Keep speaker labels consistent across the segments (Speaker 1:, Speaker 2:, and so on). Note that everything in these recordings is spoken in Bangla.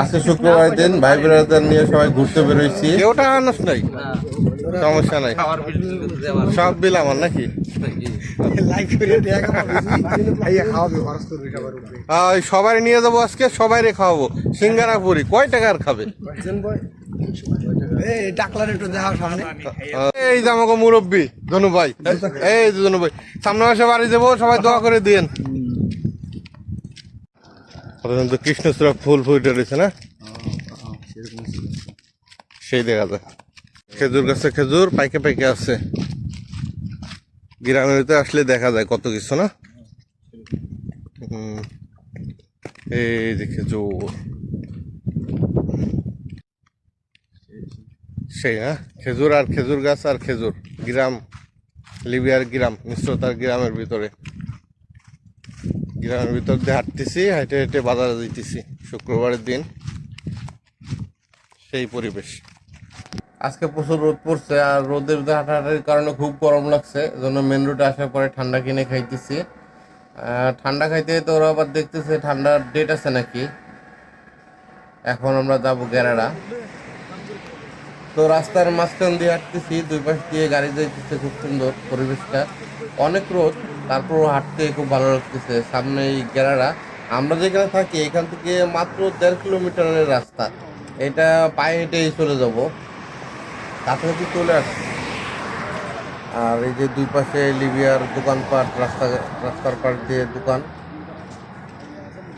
Speaker 1: আজকে শুক্রবার দিন ভাই ব্রাদার নিয়ে সবাই ঘুরতে বেরোইছি। ওটা আনাস নাই, সমস্যা নাই, সব বিল আমার নাকি। সবাই নিয়ে যাবো আজকে, সবাই রে খাওয়াবো সিঙ্গারা পুরি। কয় টাকার খাবে? এই যে আমাকে মুরব্বী ধনু ভাই, এই যে ধনু ভাই, সামনে মাসে বাড়ি যাবো, সবাই দোয়া করে দিন। কৃষ্ণচূড়া ফুল ফুটে রয়েছে না, সেই দেখা যায়। খেজুর গাছে খেজুর পাইকে পাইকে আছে। গ্রামের ভিতরে আসলে দেখা যায় কত কিছু না। এই যে খেজুর, সেই হ্যাঁ খেজুর আর খেজুর গাছ আর খেজুর। গ্রাম, লিবিয়ার গ্রাম, মিশ্রতার গ্রামের ভিতরে, গ্রামের ভিতর দিয়ে হাঁটতেছি, হেঁটে হেঁটে বাজারে দিতেছি শুক্রবারের দিন। সেই পরিবেশ। আজকে প্রচুর রোদ পড়ছে, আর রোদের হাঁটাহাঁটির কারণে খুব গরম লাগছে, জন্য মেন রোডে আসার পরে ঠান্ডা কিনে খাইতেছি। ঠান্ডা খাইতে তো ওরা আবার দেখতেছে ঠান্ডার ডেট আছে নাকি। এখন আমরা যাবো গেরারা। তো রাস্তার মাঝখান দিয়ে হাঁটতেছি, দুই পাশ দিয়ে গাড়ি যাইতেছে, খুব সুন্দর পরিবেশটা। অনেক রোদ, তারপর হাঁটতে খুব ভালো লাগতেছে। সামনে এই গেরারা, আমরা যেখানে থাকি এখান থেকে মাত্র 1.5 কিলোমিটারের রাস্তা। এটা পায়ে হেঁটেই চলে যাবো, কাছাকাছি চলে আসছে। আর এই যে দুই পাশে লিবিয়ার দোকানপাট, রাস্তার পাশ দিয়ে দোকান,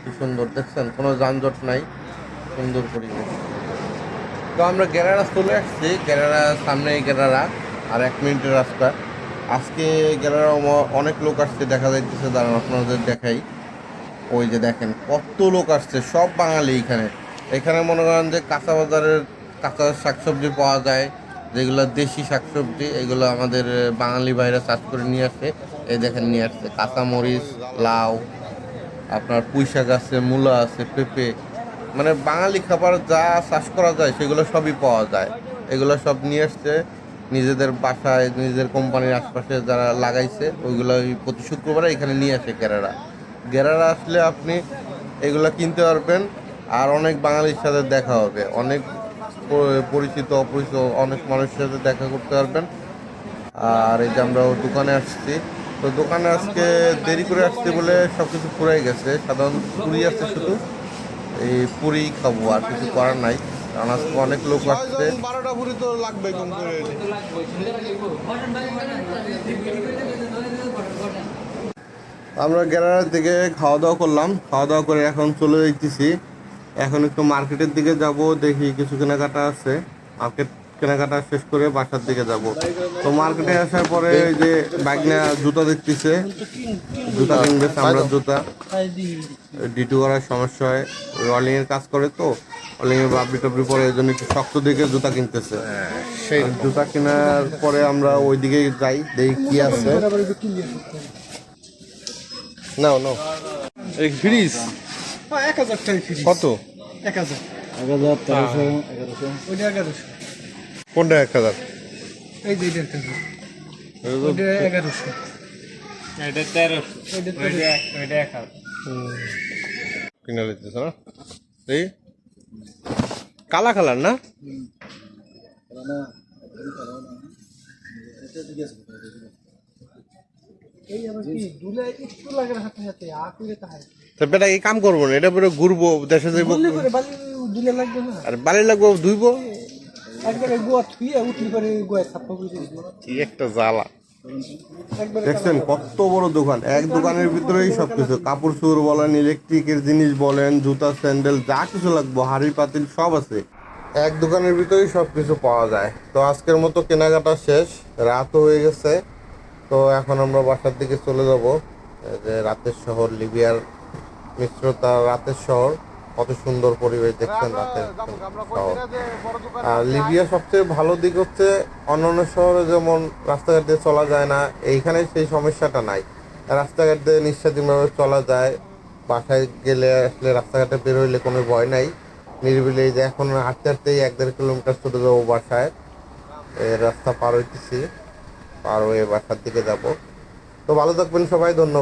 Speaker 1: কি সুন্দর দেখছেন, কোনো যানজট নাই, সুন্দর পরিবেশ। তো আমরা গেরারা চলে আসছি, গেরারা সামনে গেরারা, আর 1 মিনিটের রাস্তা। আজকে গেরারা অনেক লোক আসছে দেখা যাইতেছে, দাঁড়ান আপনাদের দেখাই। ওই যে দেখেন কত লোক আসছে, সব বাঙালি। এখানে মনে করেন যে কাঁচা বাজারের কাঁচা শাকসবজি পাওয়া যায়, যেগুলো দেশি শাকসবজি, এগুলো আমাদের বাঙালি ভাইরা চাষ করে নিয়ে আসে। এই দেখেন নিয়ে আসছে কাঁচামরিচ, লাউ, আপনার পুঁই শাক আছে, মূলা আছে, পেঁপে, মানে বাঙালি খাবার যা চাষ করা যায় সেগুলো সবই পাওয়া যায়। এগুলো সব নিয়ে আসছে নিজেদের বাসায়, নিজেদের কোম্পানির আশপাশে যারা লাগাইছে ওইগুলো প্রতি শুক্রবারে এখানে নিয়ে আসে গেরারা। গেরারা আসলে আপনি এগুলো কিনতে পারবেন, আর অনেক বাঙালির সাথে দেখা হবে, অনেক পরিচিত অপরিচিত অনেক মানুষের সাথে দেখা করতে পারবেন। আর এই যে আমরা দোকানে আসছি, তো দোকানে আজকে দেরি করে আসছি বলে সব কিছু পুরাই গেছে। সাধারণত পুরি আছে, শুধু এই পুরি খাবো, আর কিছু করার নাই, কারণ আজকে অনেক লোক আসছে। 12টা পুরি তো লাগবে কম করে। আমরা গেরার দিকে খাওয়া দাওয়া করলাম, খাওয়া দাওয়া করে এখন চলে যাইতেছি। এখন একটু মার্কেটের দিকে যাব, দেখি কিছু কেনাকাটা আছে। মার্কেট কেনাকাটা শেষ করে বাসার দিকে যাব। তো মার্কেটে আসার পরে ওই যে বাগনা জুতা দেখতেছে, জুতা কিনবে, চামড়ার জুতা। ডিটু করার সমস্যা হয়, রলিং এর কাজ করে, তো রলিং এর বাবরি টাবরি পরে, এই জন্য একটু শক্ত দিকে জুতা কিনতেছে। সেই জুতা কেনার পরে আমরা ওই দিকে যাই, দেখি কি আছে। নাও নাও এই ফ্রিজ
Speaker 2: 1000 টাকা ফ্রিজ।
Speaker 1: কত?
Speaker 2: 1000
Speaker 1: 1300
Speaker 2: ওইটা 1100।
Speaker 1: কোনটা 1000?
Speaker 2: এই যে এটা 1000, ওইটা 1100, এটা 1300, ওইটা 1000
Speaker 1: কিনে লিতেছ না? এই কালা কালার না? বেটা এই কাম করবো না, এটা পরে ঘুরবো, দেশে যাইবো, আর বালি লাগবো, ধুইবো, কি একটা জ্বালা। দেখছেন কত বড় দোকান, এক দোকানের ভিতরেই সবকিছু, কাপড় চোপড় বলেন, ইলেকট্রিকের জিনিস বলেন, জুতা স্যান্ডেল যা কিছু লাগবো, হাঁড়ি পাতিল সব আছে এক দোকানের ভিতরেই সবকিছু পাওয়া যায়। তো আজকের মতো কেনাকাটা শেষ, রাতও হয়ে গেছে। তো এখন আমরা বাসার দিকে চলে যাব। যে রাতের শহর, লিবিয়ার মিশ্রতা রাতের শহর, কত সুন্দর পরিবেশ দেখছেন রাতের শহর। আর লিবিয়া সবচেয়ে ভালো দিক হচ্ছে অন্যান্য শহরে যেমন রাস্তাঘাট দিয়ে চলা যায় না, এইখানে সেই সমস্যাটা নাই। রাস্তাঘাট দিয়ে নিঃস্বাধীনভাবে চলা যায়, বাসায় গেলে আসলে রাস্তাঘাটে বের হইলে কোনো ভয় নাই, নিরিবিলি। যে এখন হাঁটতে হাঁটতেই 1-1.5 কিলোমিটার চলে যাবো বাসায়, রাস্তা পার হইতেছি, পার হয়ে বাসার দিকে যাব। তো ভালো থাকবেন সবাই, ধন্যবাদ।